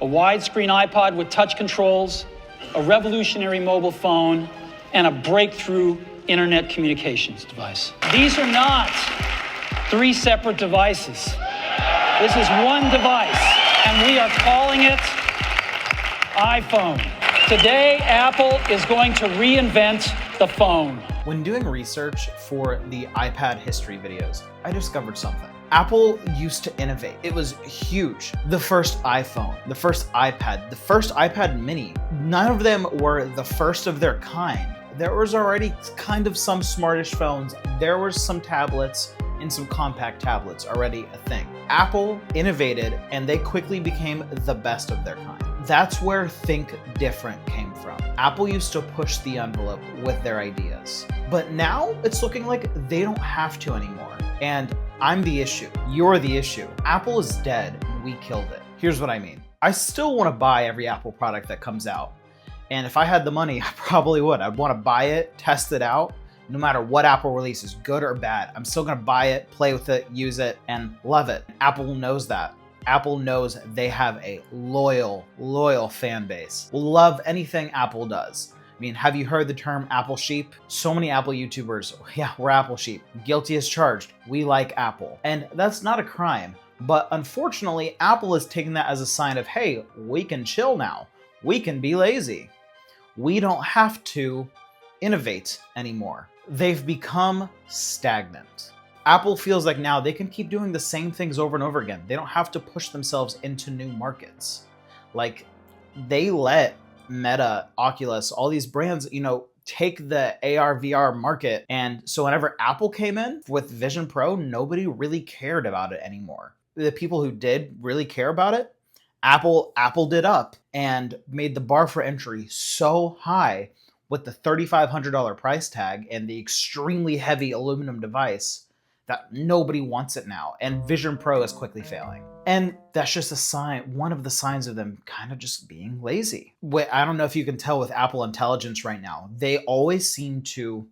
a widescreen iPod with touch controls, a revolutionary mobile phone, and a breakthrough internet communications device. These are not three separate devices. This is one device, and we are calling it iPhone. Today, Apple is going to reinvent the phone. When doing research for the iPad history videos, I discovered something. Apple used to innovate. It was huge. The first iPhone, the first iPad, the first iPad mini, none of them were the first of their kind. There was already kind of some smartish phones. There were some tablets and some compact tablets already a thing. Apple innovated and they quickly became the best of their kind. That's where Think Different came from. Apple used to push the envelope with their ideas, but now it's looking like they don't have to anymore. And I'm the issue. You're the issue. Apple is dead and we killed it. Here's what I mean. I still want to buy every Apple product that comes out. And if I had the money, I probably would. I'd want to buy it, test it out, no matter what Apple releases, good or bad. I'm still going to buy it, play with it, use it, and love it. Apple knows that. Apple knows they have a loyal fan base. Will love anything Apple does. I mean, have you heard the term Apple sheep? So many Apple YouTubers, yeah, we're Apple sheep. Guilty as charged. We like Apple. And that's not a crime. But unfortunately, Apple is taking that as a sign of, hey, we can chill now. We can be lazy. We don't have to innovate anymore. They've become stagnant. Apple feels like now they can keep doing the same things over and over again. They don't have to push themselves into new markets. Like, they let Meta, Oculus, all these brands, take the AR, VR market. And so whenever Apple came in with Vision Pro, nobody really cared about it anymore. The people who did really care about it, Apple did up and made the bar for entry so high with the $3,500 price tag and the extremely heavy aluminum device that nobody wants it now, and Vision Pro is quickly failing. And that's just a sign, one of the signs of them kind of just being lazy. I don't know if you can tell with Apple Intelligence right now, they always seem to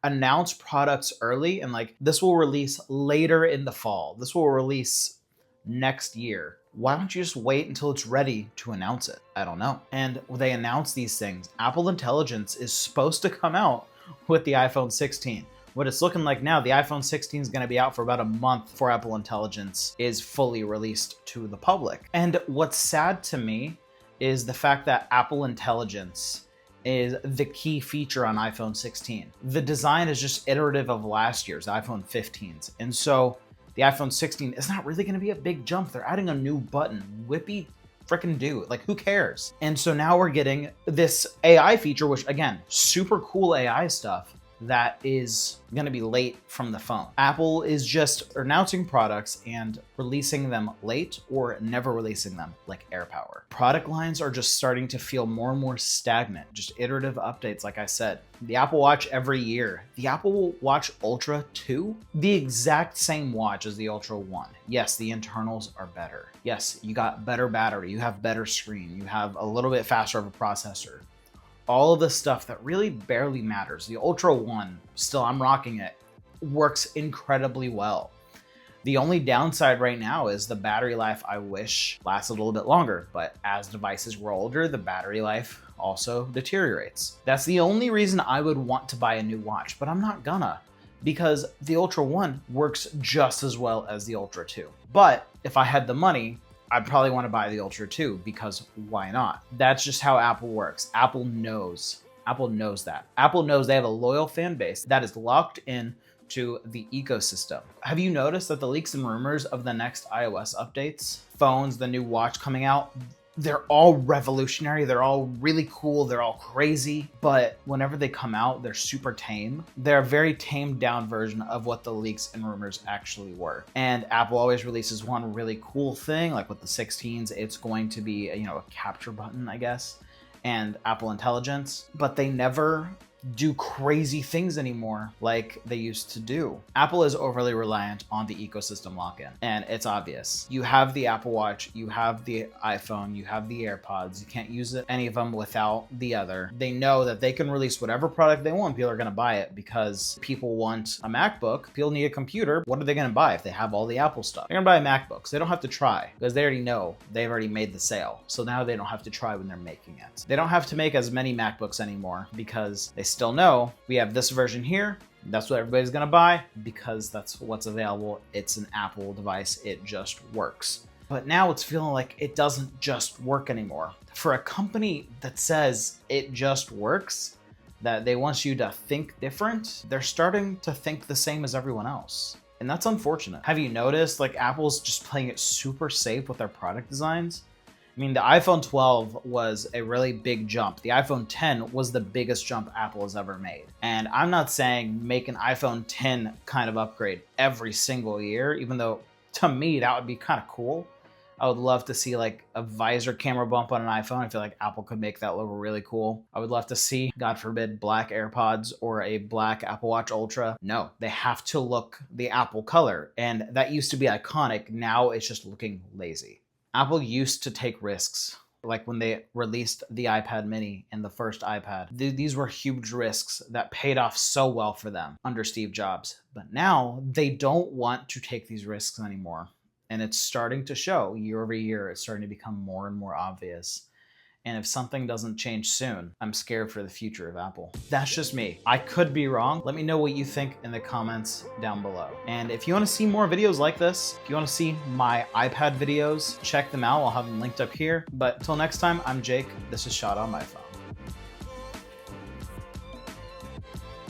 announce products early and like, this will release later in the fall. This will release next year. Why don't you just wait until it's ready to announce it? I don't know. And they announce these things. Apple Intelligence is supposed to come out with the iPhone 16. What it's looking like now, the iPhone 16 is going to be out for about a month before Apple Intelligence is fully released to the public. And what's sad to me is the fact that Apple Intelligence is the key feature on iPhone 16. The design is just iterative of last year's iPhone 15s. And so the iPhone 16 is not really going to be a big jump. They're adding a new button. Whippy freaking do. Like, who cares? And so now we're getting this AI feature, which again, super cool AI stuff that is going to be late from the phone. Apple is just announcing products and releasing them late or never releasing them, like AirPower. Product lines are just starting to feel more and more stagnant, just iterative updates, like I said. The Apple Watch every year. The Apple Watch Ultra 2, the exact same watch as the Ultra 1. Yes, the internals are better. Yes, you got better battery, you have better screen, you have a little bit faster of a processor. All of the stuff that really barely matters. The Ultra 1, still I'm rocking it, works incredibly well. The only downside right now is the battery life I wish lasted a little bit longer, but as devices grow older, the battery life also deteriorates. That's the only reason I would want to buy a new watch, but I'm not gonna, because the Ultra 1 works just as well as the Ultra 2. But if I had the money, I'd probably want to buy the Ultra 2 because why not? That's just how Apple works. Apple knows that. Apple knows they have a loyal fan base that is locked in to the ecosystem. Have you noticed that the leaks and rumors of the next iOS updates, phones, the new watch coming out, they're all revolutionary, they're all really cool, they're all crazy, but whenever they come out, they're super tame. They're a very tamed down version of what the leaks and rumors actually were. And Apple always releases one really cool thing, like with the 16s, it's going to be, a capture button, I guess, and Apple Intelligence, but they never do crazy things anymore like they used to do. Apple is overly reliant on the ecosystem lock-in, and it's obvious. You have the Apple Watch, you have the iPhone, you have the AirPods. You can't use any of them without the other. They know that they can release whatever product they want. People are gonna buy it because people want a MacBook. People need a computer. What are they gonna buy if they have all the Apple stuff? They're gonna buy a MacBook. So they don't have to try because they already know they've already made the sale. So now they don't have to try when they're making it. They don't have to make as many MacBooks anymore because they still know we have this version here. That's what everybody's gonna buy because that's what's available. It's an Apple device. It just works. But now it's feeling like it doesn't just work anymore. For a company that says it just works, that they want you to think different, they're starting to think the same as everyone else. And that's unfortunate. Have you noticed like Apple's just playing it super safe with their product designs? I mean, the iPhone 12 was a really big jump. The iPhone 10 was the biggest jump Apple has ever made. And I'm not saying make an iPhone 10 kind of upgrade every single year, even though to me that would be kind of cool. I would love to see like a visor camera bump on an iPhone. I feel like Apple could make that look really cool. I would love to see, God forbid, black AirPods or a black Apple Watch Ultra. No, they have to look the Apple color. And that used to be iconic. Now it's just looking lazy. Apple used to take risks. Like when they released the iPad mini and the first iPad. These were huge risks that paid off so well for them under Steve Jobs. But now they don't want to take these risks anymore. And it's starting to show year over year. It's starting to become more and more obvious. And if something doesn't change soon, I'm scared for the future of Apple. That's just me. I could be wrong. Let me know what you think in the comments down below. And if you want to see more videos like this, if you want to see my iPad videos, check them out. I'll have them linked up here. But until next time, I'm Jake. This is Shot on My Phone.